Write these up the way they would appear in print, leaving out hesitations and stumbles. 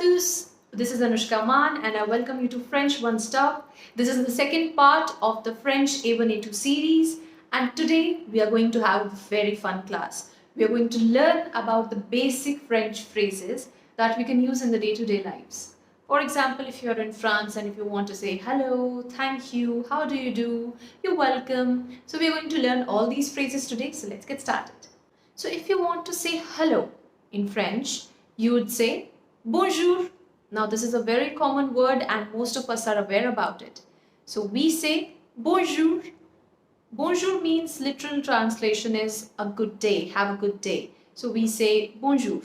tous! This is Anushka Man and I welcome you to French One Stop. This is the second part of the French A1 A2 series and today we are going to have a very fun class. We are going to learn about the basic French phrases that we can use in the day-to-day lives. For example, if you're in France and if you want to say hello, thank you, how do you do, you're welcome. So we are going to learn all these phrases today, so let's get started. So if you want to say hello in French, you would say bonjour. Now this is a very common word and most of us are aware about it. So we say bonjour. Bonjour means literal translation is a good day, have a good day. So we say bonjour.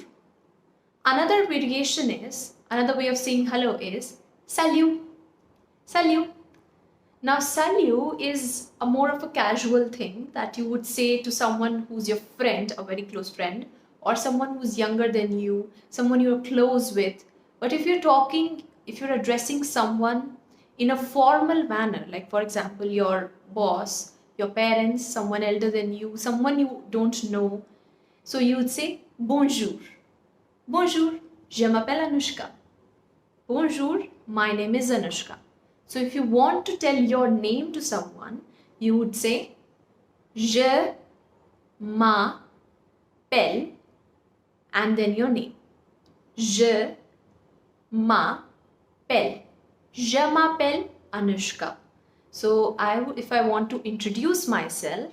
Another variation is, another way of saying hello is salut. Salut. Now salut is a more of a casual thing that you would say to someone who's your friend, a very close friend, or someone who's younger than you, someone you're close with. But if you're addressing someone in a formal manner, like for example, your boss, your parents, someone elder than you, someone you don't know, so you would say bonjour. Bonjour, je m'appelle Anushka. Bonjour, my name is Anushka. So if you want to tell your name to someone, you would say je m'appelle and then your name. Je m'appelle. Je m'appelle Anushka. So if I want to introduce myself,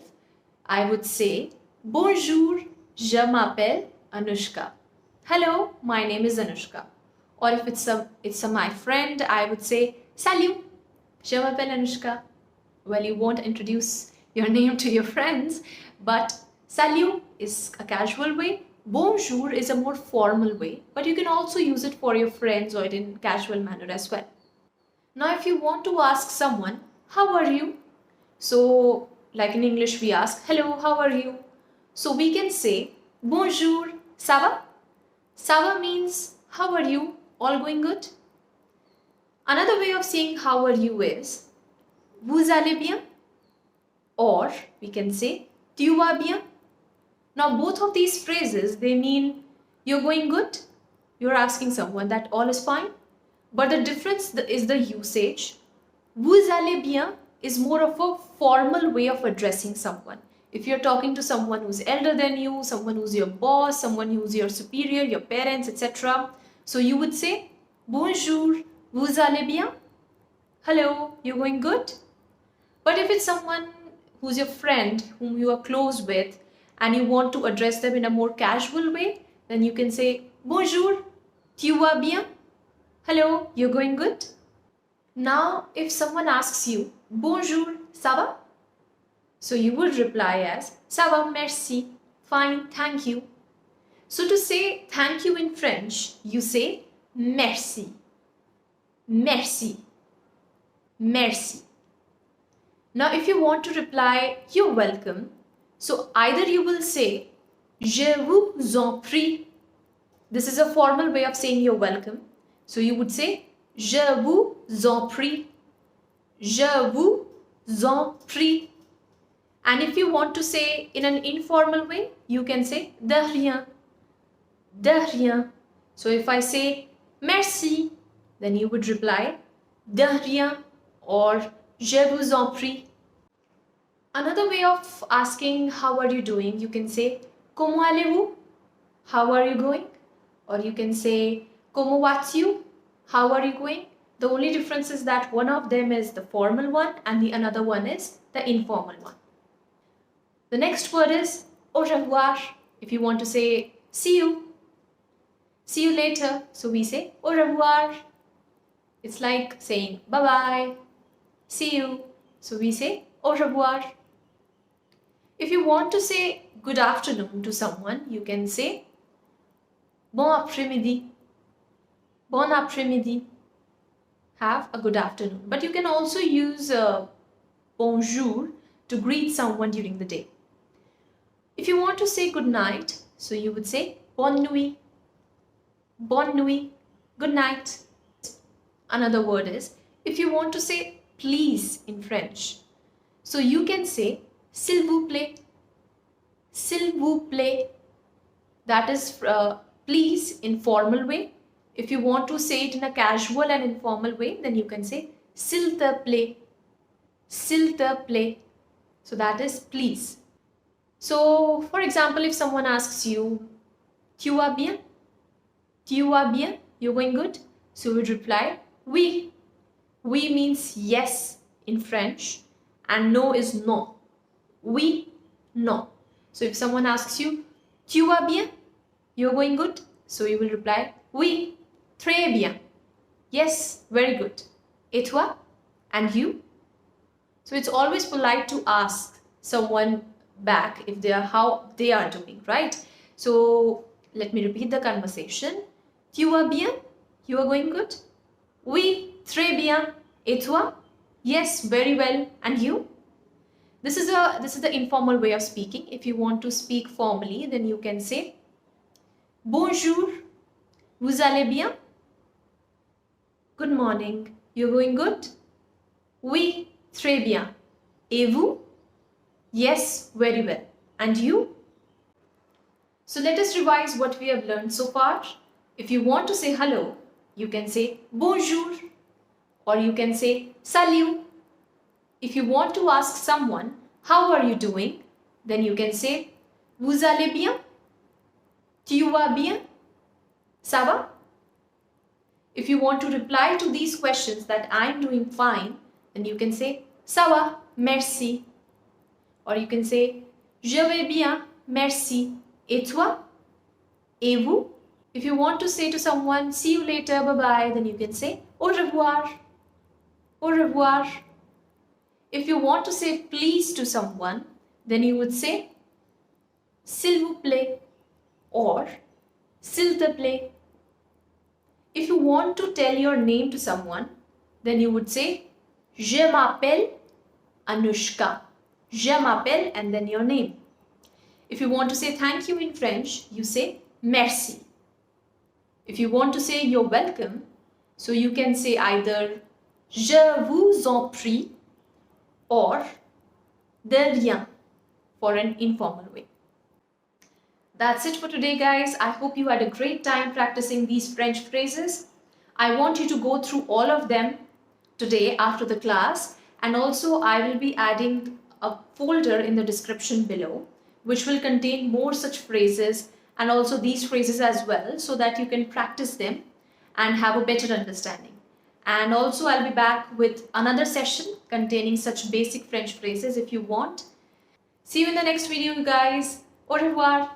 I would say bonjour, je m'appelle Anushka. Hello, my name is Anushka. Or if it's my friend, I would say salut, je m'appelle Anushka. Well, you won't introduce your name to your friends, but salut is a casual way. Bonjour is a more formal way, but you can also use it for your friends or in casual manner as well. Now, if you want to ask someone, how are you? So, like in English, we ask, hello, how are you? So we can say, bonjour, ça va? Ça va means, how are you? All going good? Another way of saying how are you is, vous allez bien? Or we can say, tu vas bien? Now both of these phrases, they mean you're going good, you're asking someone that all is fine. But the difference is the usage. Vous allez bien is more of a formal way of addressing someone. If you're talking to someone who's elder than you, someone who's your boss, someone who's your superior, your parents, etc. So you would say, bonjour, vous allez bien? Hello, you're going good? But if it's someone who's your friend, whom you are close with, and you want to address them in a more casual way, then you can say, bonjour, tu vas bien? Hello, you're going good? Now, if someone asks you, bonjour, ça va? So you would reply as, ça va, merci, fine, thank you. So to say thank you in French, you say merci, merci, merci. Now, if you want to reply, you're welcome, so either you will say, je vous en prie. This is a formal way of saying you're welcome. So you would say, je vous en prie. Je vous en prie. And if you want to say in an informal way, you can say, de rien. De rien. So if I say, merci, then you would reply, de rien or je vous en prie. Another way of asking how are you doing, you can say, comment allez-vous? How are you going? Or you can say, comment vas-tu? How are you going? The only difference is that one of them is the formal one and the another one is the informal one. The next word is au revoir. If you want to say see you later, so we say au revoir. It's like saying bye-bye, see you, so we say au revoir. If you want to say good afternoon to someone, you can say bon après-midi. Bon après-midi. Have a good afternoon. But you can also use bonjour to greet someone during the day. If you want to say good night, so you would say bonne nuit. Bonne nuit. Good night. Another word is, if you want to say please in French, so you can say s'il vous plaît. S'il vous plaît. That is please in formal way. If you want to say it in a casual and informal way, then you can say s'il te plaît. S'il te plaît. So that is please. So for example, if someone asks you, tu vas bien? Tu vas bien? You're going good? So you would reply, oui. Oui means yes in French and no is no. Oui, no. So if someone asks you, tu vas bien? You're going good? So you will reply, oui, très bien. Yes, very good. Et toi? And you? So it's always polite to ask someone back if how they are doing, right? So let me repeat the conversation. Tu vas bien? You are going good? Oui, très bien. Et toi? Yes, very well. And you? This is the informal way of speaking. If you want to speak formally, then you can say bonjour. Vous allez bien? Good morning. You're going good? Oui, très bien. Et vous? Yes, very well. And you? So let us revise what we have learned so far. If you want to say hello, you can say bonjour or you can say salut. If you want to ask someone, how are you doing? Then you can say vous allez bien? Tu vas bien? Ça va? If you want to reply to these questions that I'm doing fine, then you can say ça va, merci. Or you can say je vais bien, merci. Et toi? Et vous? If you want to say to someone see you later, bye bye, then you can say au revoir. Au revoir. If you want to say please to someone, then you would say s'il vous plaît or s'il te plaît. If you want to tell your name to someone, then you would say je m'appelle Anushka. Je m'appelle and then your name. If you want to say thank you in French, you say merci. If you want to say you're welcome, so you can say either je vous en prie or de rien for an informal way. That's it for today, guys. I hope you had a great time practicing these French phrases. I want you to go through all of them today after the class, and also I will be adding a folder in the description below which will contain more such phrases and also these phrases as well, so that you can practice them and have a better understanding. And also I'll be back with another session containing such basic French phrases if you want. See you in the next video, you guys. Au revoir.